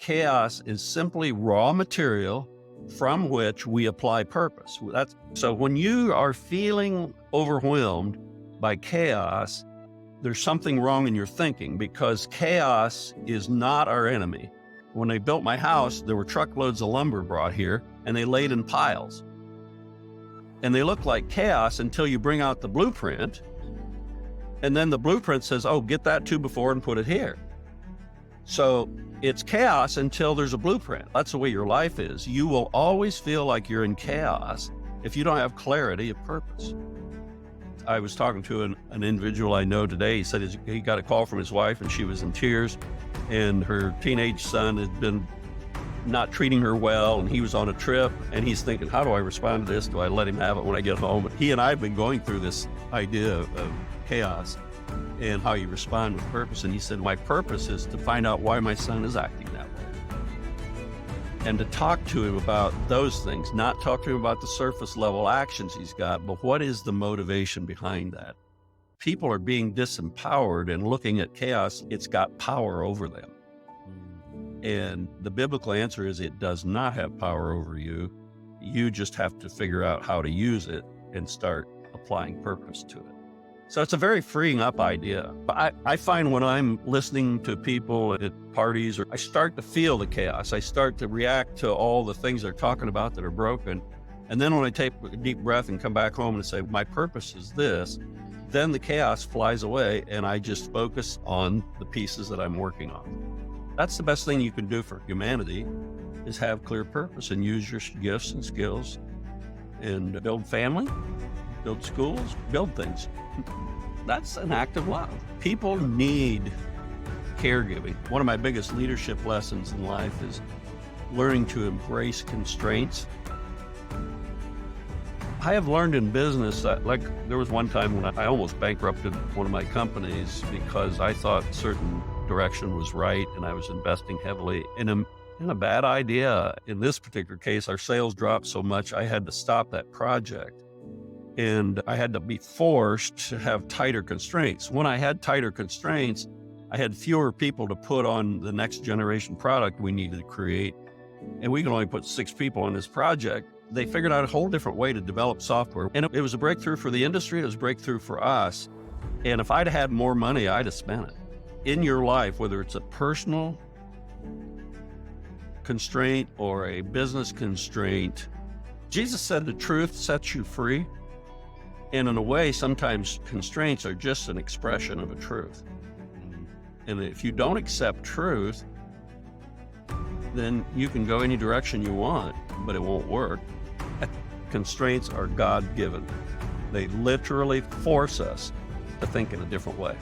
chaos is simply raw material from which we apply purpose. So when you are feeling overwhelmed by chaos, there's something wrong in your thinking, because chaos is not our enemy. When they built my house, there were truckloads of lumber brought here, and they laid in piles. And they look like chaos until you bring out the blueprint, and then the blueprint says, oh, get that 2x4 and put it here. So it's chaos until there's a blueprint. That's the way your life is. You will always feel like you're in chaos if you don't have clarity of purpose. I was talking to an individual I know today. He said he got a call from his wife and she was in tears, and her teenage son had been not treating her well, and he was on a trip, and he's thinking, how do I respond to this? Do I let him have it when I get home? He and I have been going through this idea of chaos and how you respond with purpose. And he said, my purpose is to find out why my son is acting that way, and to talk to him about those things, not talk to him about the surface level actions he's got, but what is the motivation behind that? People are being disempowered and looking at chaos. It's got power over them. And the biblical answer is it does not have power over you. You just have to figure out how to use it and start applying purpose to it. So it's a very freeing up idea. But I find when I'm listening to people at parties, or I start to feel the chaos, I start to react to all the things they're talking about that are broken. And then when I take a deep breath and come back home and say, my purpose is this, then the chaos flies away and I just focus on the pieces that I'm working on. That's the best thing you can do for humanity, is have clear purpose and use your gifts and skills and build family, build schools, build things. That's an act of love. People need caregiving. One of my biggest leadership lessons in life is learning to embrace constraints. I have learned in business that, like, there was one time when I almost bankrupted one of my companies because I thought certain direction was right and I was investing heavily in a bad idea. In this particular case, our sales dropped so much I had to stop that project, and I had to be forced to have tighter constraints. When I had tighter constraints, I had fewer people to put on the next generation product we needed to create, and we could only put 6 people on this project. They figured out a whole different way to develop software, and it was a breakthrough for the industry. It was a breakthrough for us, and if I'd had more money, I'd have spent it. In your life, whether it's a personal constraint or a business constraint, Jesus said the truth sets you free. And in a way, sometimes constraints are just an expression of a truth. And if you don't accept truth, then you can go any direction you want, but it won't work. Constraints are God-given. They literally force us to think in a different way.